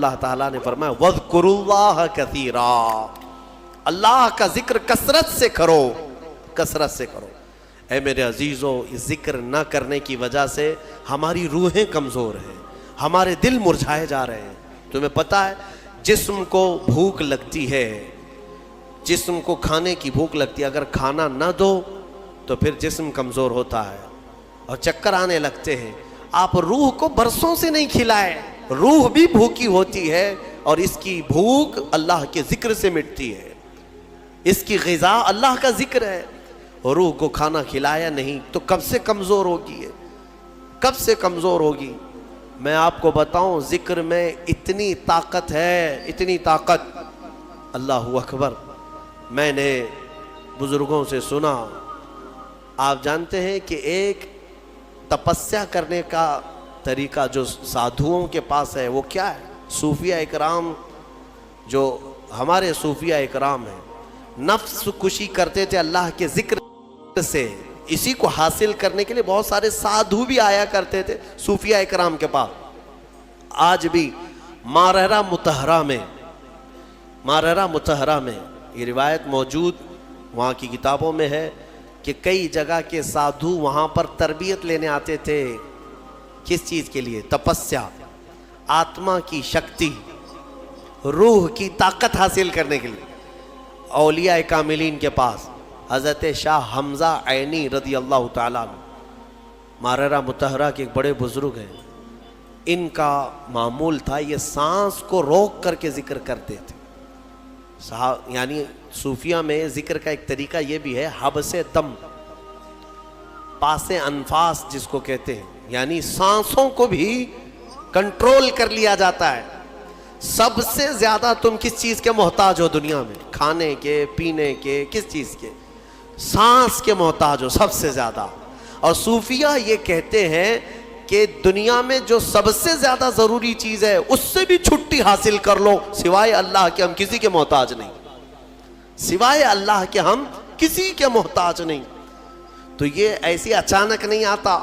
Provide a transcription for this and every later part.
اللہ تعالیٰ نے فرمایا وَاذْكُرُوا اللَّهَ كَثِيرًا، اللہ کا ذکر کثرت سے کرو، کثرت سے کرو۔ اے میرے عزیزو، اس ذکر نہ کرنے کی وجہ سے ہماری روحیں کمزور ہیں، ہمارے دل مرجھائے جا رہے ہیں۔ تمہیں پتہ ہے جسم کو بھوک لگتی ہے، جسم کو کھانے کی بھوک لگتی ہے، اگر کھانا نہ دو تو پھر جسم کمزور ہوتا ہے اور چکر آنے لگتے ہیں۔ آپ روح کو برسوں سے نہیں کھلائے، روح بھی بھوکی ہوتی ہے اور اس کی بھوک اللہ کے ذکر سے مٹتی ہے، اس کی غذا اللہ کا ذکر ہے۔ روح کو کھانا کھلایا نہیں تو کب سے کمزور ہوگی، کب سے کمزور ہوگی۔ میں آپ کو بتاؤں ذکر میں اتنی طاقت ہے، اتنی طاقت، اللہ اکبر۔ میں نے بزرگوں سے سنا، آپ جانتے ہیں کہ ایک تپسیا کرنے کا طریقہ جو سادھوؤں کے پاس ہے وہ کیا ہے؟ صوفیہ اکرام، جو ہمارے صوفیہ اکرام ہیں، نفس کشی کرتے تھے اللہ کے ذکر سے۔ اسی کو حاصل کرنے کے لیے بہت سارے سادھو بھی آیا کرتے تھے صوفیہ اکرام کے پاس۔ آج بھی مارہرہ مطہرہ میں یہ روایت موجود وہاں کی کتابوں میں ہے کہ کئی جگہ کے سادھو وہاں پر تربیت لینے آتے تھے۔ کس چیز کے لیے؟ تپسیا، آتما کی شکتی، روح کی طاقت حاصل کرنے کے لیے۔ اولیاء کاملین کے پاس حضرت شاہ حمزہ عینی رضی اللہ تعالیٰ عنہ، مارہرہ مطہرہ کے ایک بڑے بزرگ ہیں، ان کا معمول تھا یہ سانس کو روک کر کے ذکر کرتے تھے۔ یعنی صوفیہ میں ذکر کا ایک طریقہ یہ بھی ہے، حبس دم، پاس انفاس جس کو کہتے ہیں، یعنی سانسوں کو بھی کنٹرول کر لیا جاتا ہے۔ سب سے زیادہ تم کس چیز کے محتاج ہو دنیا میں؟ کھانے کے، پینے کے، کس چیز کے؟ سانس کے محتاج ہو سب سے زیادہ۔ اور صوفیہ یہ کہتے ہیں کہ دنیا میں جو سب سے زیادہ ضروری چیز ہے اس سے بھی چھٹی حاصل کر لو، سوائے اللہ کے ہم کسی کے محتاج نہیں، سوائے اللہ کے ہم کسی کے محتاج نہیں۔ تو یہ ایسی اچانک نہیں آتا،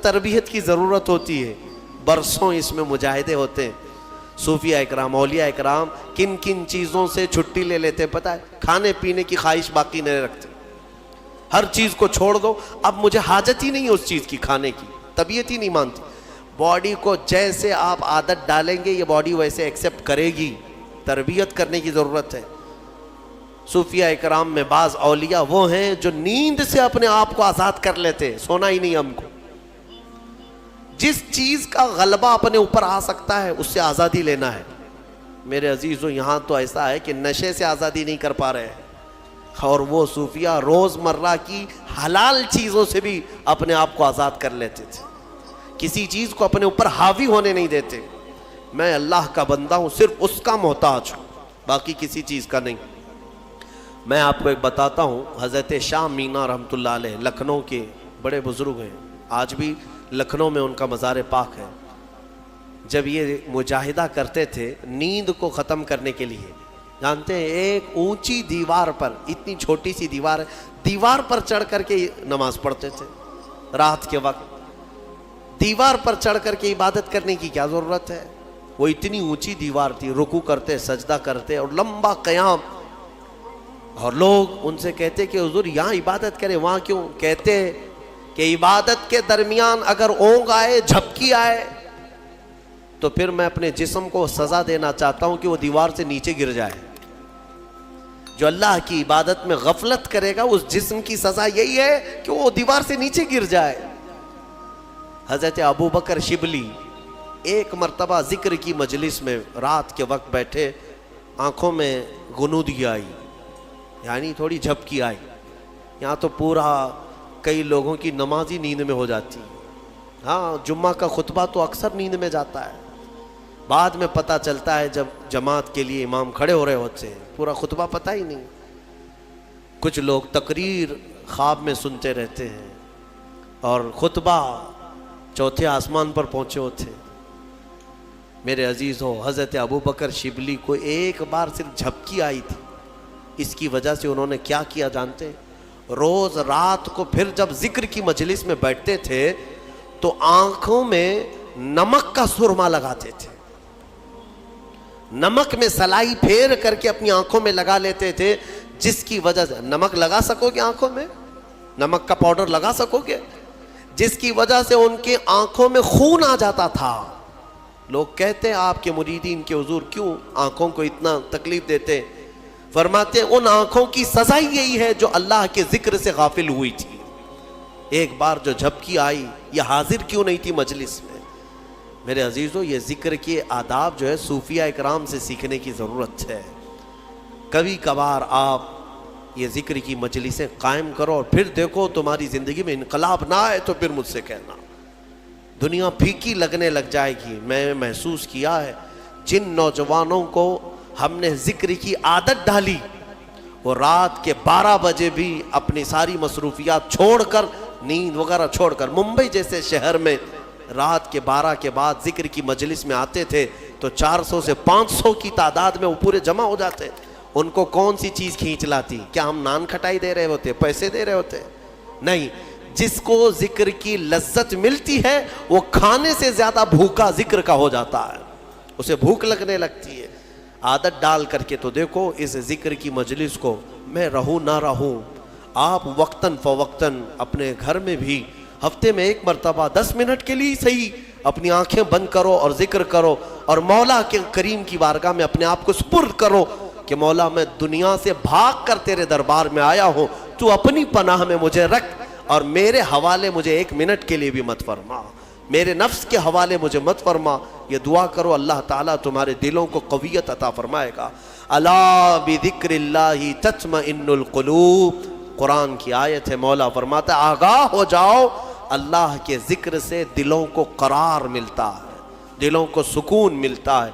تربیت کی ضرورت ہوتی ہے، برسوں اس میں مجاہدے ہوتے ہیں۔ صوفیہ اکرام، اولیاء اکرام کن کن چیزوں سے چھٹی لے لیتے پتہ ہے؟ کھانے پینے کی خواہش باقی نہیں رکھتے، ہر چیز کو چھوڑ دو، اب مجھے حاجت ہی نہیں ہے اس چیز کی، کھانے کی طبیعت ہی نہیں مانتی۔ باڈی کو جیسے آپ عادت ڈالیں گے یہ باڈی ویسے ایکسیپٹ کرے گی، تربیت کرنے کی ضرورت ہے۔ صوفیہ اکرام میں بعض اولیاء وہ ہیں جو نیند سے اپنے آپ کو آزاد کر لیتے، سونا ہی نہیں ہم کو، جس چیز کا غلبہ اپنے اوپر آ سکتا ہے اس سے آزادی لینا ہے۔ میرے عزیزو، یہاں تو ایسا ہے کہ نشے سے آزادی نہیں کر پا رہے ہیں، اور وہ صوفیہ روز مرہ کی حلال چیزوں سے بھی اپنے آپ کو آزاد کر لیتے تھے، کسی چیز کو اپنے اوپر حاوی ہونے نہیں دیتے۔ میں اللہ کا بندہ ہوں، صرف اس کا محتاج ہوں، باقی کسی چیز کا نہیں۔ میں آپ کو ایک بتاتا ہوں، حضرت شاہ مینا رحمۃ اللہ علیہ لکھنؤ کے بڑے بزرگ ہیں، آج بھی لکھنؤ میں ان کا مزار پاک ہے۔ جب یہ مجاہدہ کرتے تھے نیند کو ختم کرنے کے لیے، جانتے ہیں ایک اونچی دیوار پر، اتنی چھوٹی سی دیوار ہے، دیوار پر چڑھ کر کے نماز پڑھتے تھے رات کے وقت۔ دیوار پر چڑھ کر کے عبادت کرنے کی کیا ضرورت ہے؟ وہ اتنی اونچی دیوار تھی، رکوع کرتے، سجدہ کرتے اور لمبا قیام، اور لوگ ان سے کہتے کہ حضور یہاں عبادت کریں، وہاں کیوں؟ کہتے کہ عبادت کے درمیان اگر اونگ آئے، جھپکی آئے تو پھر میں اپنے جسم کو سزا دینا چاہتا ہوں کہ وہ دیوار سے نیچے گر جائے۔ جو اللہ کی عبادت میں غفلت کرے گا اس جسم کی سزا یہی ہے کہ وہ دیوار سے نیچے گر جائے۔ حضرت ابو بکر شبلی ایک مرتبہ ذکر کی مجلس میں رات کے وقت بیٹھے، آنکھوں میں غنودگی آئی، یعنی تھوڑی جھپکی آئی۔ یہاں تو پورا کئی لوگوں کی نماز ہی نیند میں ہو جاتی ہے، ہاں جمعہ کا خطبہ تو اکثر نیند میں جاتا ہے، بعد میں پتہ چلتا ہے جب جماعت کے لیے امام کھڑے ہو رہے ہوتے ہیں، پورا خطبہ پتہ ہی نہیں۔ کچھ لوگ تقریر خواب میں سنتے رہتے ہیں اور خطبہ چوتھے آسمان پر پہنچے ہوتے ہیں۔ میرے عزیز ہو، حضرت ابو بکر شبلی کو ایک بار صرف جھپکی آئی تھی، اس کی وجہ سے انہوں نے کیا کیا جانتے ہیں؟ روز رات کو پھر جب ذکر کی مجلس میں بیٹھتے تھے تو آنکھوں میں نمک کا سرما لگاتے تھے، نمک میں سلائی پھیر کر کے اپنی آنکھوں میں لگا لیتے تھے، جس کی وجہ سے نمک لگا سکو گے آنکھوں میں؟ نمک کا پاؤڈر لگا سکو گے؟ جس کی وجہ سے ان کی آنکھوں میں خون آ جاتا تھا. لوگ کہتے ہیں آپ کے مریدین کے حضور کیوں آنکھوں کو اتنا تکلیف دیتے؟ فرماتے ہیں ان آنکھوں کی سزا یہی ہے جو اللہ کے ذکر سے غافل ہوئی تھی. ایک بار جو جھپکی آئی، یہ حاضر کیوں نہیں تھی مجلس میں؟ میرے عزیزو، یہ ذکر کے آداب جو ہے صوفیہ اکرام سے سیکھنے کی ضرورت ہے. کبھی کبھار آپ یہ ذکر کی مجلسیں قائم کرو اور پھر دیکھو تمہاری زندگی میں انقلاب نہ آئے تو پھر مجھ سے کہنا. دنیا پھیکی لگنے لگ جائے گی. میں محسوس کیا ہے جن نوجوانوں کو ہم نے ذکر کی عادت ڈالی، وہ رات کے 12 بجے بھی اپنی ساری مصروفیات چھوڑ کر، نیند وغیرہ چھوڑ کر، ممبئی جیسے شہر میں رات کے 12 کے بعد ذکر کی مجلس میں آتے تھے تو 400 سے 500 کی تعداد میں وہ پورے جمع ہو جاتے. ان کو کون سی چیز کھینچ لاتی؟ کیا ہم نان کھٹائی دے رہے ہوتے، پیسے دے رہے ہوتے؟ نہیں. جس کو ذکر کی لذت ملتی ہے وہ کھانے سے زیادہ بھوکا ذکر کا ہو جاتا ہے، اسے بھوک لگنے لگتی ہے. عادت ڈال کر کے تو دیکھو اس ذکر کی مجلس کو. میں رہوں نہ رہوں، آپ وقتاً فوقتاً اپنے گھر میں بھی ہفتے میں 1 مرتبہ 10 منٹ کے لیے صحیح اپنی آنکھیں بند کرو اور ذکر کرو اور مولا کے کریم کی بارگاہ میں اپنے آپ کو سپرد کرو کہ مولا میں دنیا سے بھاگ کر تیرے دربار میں آیا ہوں، تو اپنی پناہ میں مجھے رکھ اور میرے حوالے مجھے 1 منٹ کے لیے بھی مت فرما، میرے نفس کے حوالے مجھے مت فرما. یہ دعا کرو، اللہ تعالیٰ تمہارے دلوں کو قویت عطا فرمائے گا. الا بذکر اللہ تطمئن القلوب، قرآن کی آیت ہے. مولا فرماتا ہے آگاہ ہو جاؤ، اللہ کے ذکر سے دلوں کو قرار ملتا ہے، دلوں کو سکون ملتا ہے.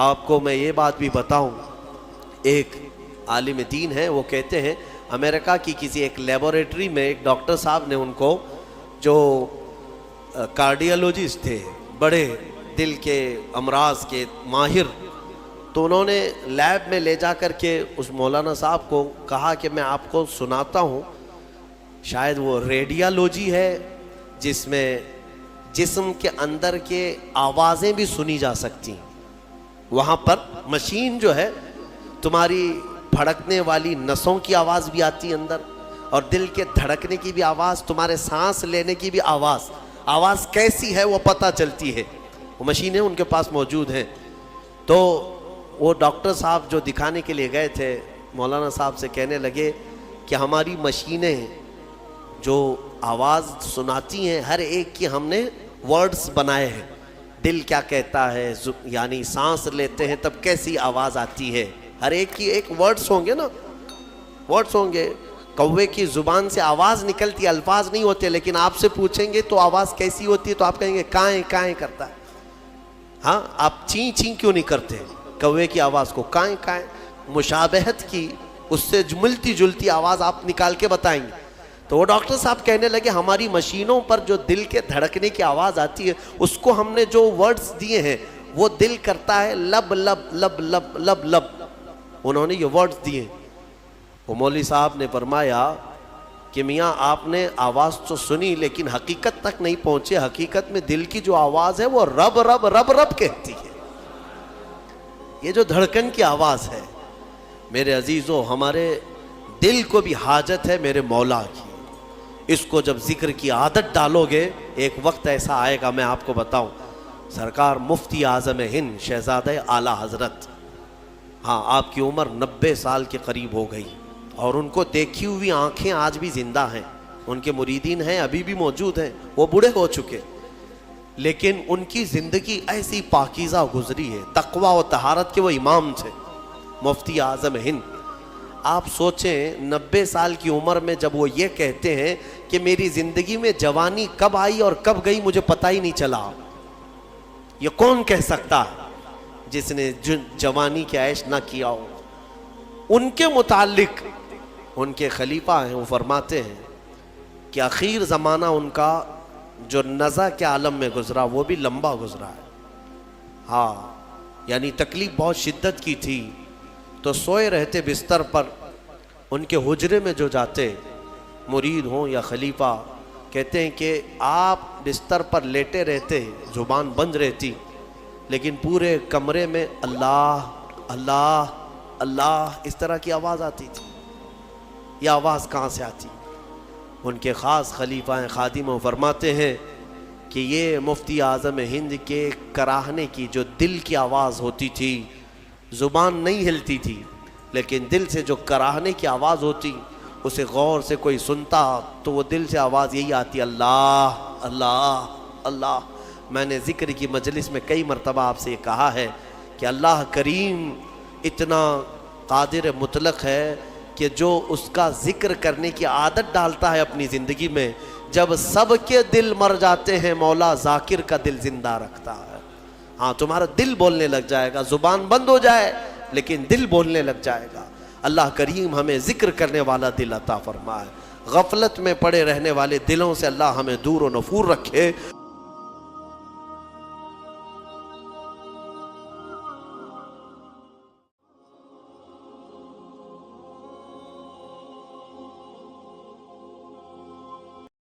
آپ کو میں یہ بات بھی بتاؤں، ایک عالم دین ہے، وہ کہتے ہیں امریکہ کی کسی ایک لیبوریٹری میں ایک ڈاکٹر صاحب نے ان کو، جو کارڈیالوجسٹ تھے، بڑے دل کے امراض کے ماہر، تو انہوں نے لیب میں لے جا کر کے اس مولانا صاحب کو کہا کہ میں آپ کو سناتا ہوں، شاید وہ ریڈیالوجی ہے جس میں جسم کے اندر کے آوازیں بھی سنی جا سکتی ہیں. وہاں پر مشین جو ہے، تمہاری پھڑکنے والی نسوں کی آواز بھی آتی ہے اندر، اور دل کے دھڑکنے کی بھی آواز، تمہارے سانس لینے کی بھی آواز کیسی ہے وہ پتہ چلتی ہے. وہ مشینیں ان کے پاس موجود ہیں. تو وہ ڈاکٹر صاحب جو دکھانے کے لیے گئے تھے، مولانا صاحب سے کہنے لگے کہ ہماری مشینیں جو آواز سناتی ہیں، ہر ایک کی ہم نے ورڈز بنائے ہیں. دل کیا کہتا ہے، یعنی سانس لیتے ہیں تب کیسی آواز آتی ہے، ہر ایک کی ایک ورڈز ہوں گے نا، ورڈز ہوں گے. کوے کی زبان سے آواز نکلتی ہے، الفاظ نہیں ہوتے، لیکن آپ سے پوچھیں گے تو آواز کیسی ہوتی ہے تو آپ کہیں گے کائیں کائیں کرتا ہے. ہاں، آپ چین چین کیوں نہیں کرتے؟ کوے کی آواز کو کائیں کائیں، مشابہت کی اس سے ملتی جلتی آواز آپ نکال کے بتائیں گے. تو وہ ڈاکٹر صاحب کہنے لگے ہماری مشینوں پر جو دل کے دھڑکنے کی آواز آتی ہے، اس کو ہم نے جو ورڈز دیے ہیں وہ دل کرتا ہے لب لب لب لب لب لب. انہوں نے یہ ورڈز دیے. وہ مولوی صاحب نے فرمایا کہ میاں آپ نے آواز تو سنی لیکن حقیقت تک نہیں پہنچے. حقیقت میں دل کی جو آواز ہے وہ رب رب رب رب کہتی ہے. یہ جو دھڑکن کی آواز ہے میرے عزیزو، ہمارے دل کو بھی حاجت ہے میرے مولا کی. اس کو جب ذکر کی عادت ڈالو گے، ایک وقت ایسا آئے گا، میں آپ کو بتاؤں، سرکار مفتی اعظم ہند شہزادہ اعلیٰ حضرت، ہاں آپ کی عمر 90 سال کے قریب ہو گئی، اور ان کو دیکھی ہوئی آنکھیں آج بھی زندہ ہیں. ان کے مریدین ہیں، ابھی بھی موجود ہیں، وہ بوڑھے ہو چکے، لیکن ان کی زندگی ایسی پاکیزہ گزری ہے. تقوی و طہارت کے وہ امام تھے، مفتی اعظم ہند. آپ سوچیں 90 سال کی عمر میں جب وہ یہ کہتے ہیں کہ میری زندگی میں جوانی کب آئی اور کب گئی مجھے پتہ ہی نہیں چلا. یہ کون کہہ سکتا ہے جس نے جوانی کی عیش نہ کیا ہو؟ ان کے متعلق ان کے خلیفہ ہیں، وہ فرماتے ہیں کہ اخیر زمانہ ان کا جو نزع کے عالم میں گزرا وہ بھی لمبا گزرا ہے. ہاں، یعنی تکلیف بہت شدت کی تھی. تو سوئے رہتے بستر پر، ان کے حجرے میں جو جاتے مرید ہوں یا خلیفہ، کہتے ہیں کہ آپ بستر پر لیٹے رہتے، زبان بند رہتی، لیکن پورے کمرے میں اللہ اللہ اللہ اس طرح کی آواز آتی تھی. یہ آواز کہاں سے آتی؟ ان کے خاص خلیفہ خادم فرماتے ہیں کہ یہ مفتی اعظم ہند کے کراہنے کی جو دل کی آواز ہوتی تھی، زبان نہیں ہلتی تھی لیکن دل سے جو کراہنے کی آواز ہوتی، اسے غور سے کوئی سنتا تو وہ دل سے آواز یہی آتی، اللہ اللہ اللہ. میں نے ذکر کی مجلس میں کئی مرتبہ آپ سے یہ کہا ہے کہ اللہ کریم اتنا قادر مطلق ہے کہ جو اس کا ذکر کرنے کی عادت ڈالتا ہے اپنی زندگی میں، جب سب کے دل مر جاتے ہیں مولا ذاکر کا دل زندہ رکھتا ہے. ہاں تمہارا دل بولنے لگ جائے گا، زبان بند ہو جائے لیکن دل بولنے لگ جائے گا. اللہ کریم ہمیں ذکر کرنے والا دل عطا فرمائے. غفلت میں پڑے رہنے والے دلوں سے اللہ ہمیں دور و نفور رکھے.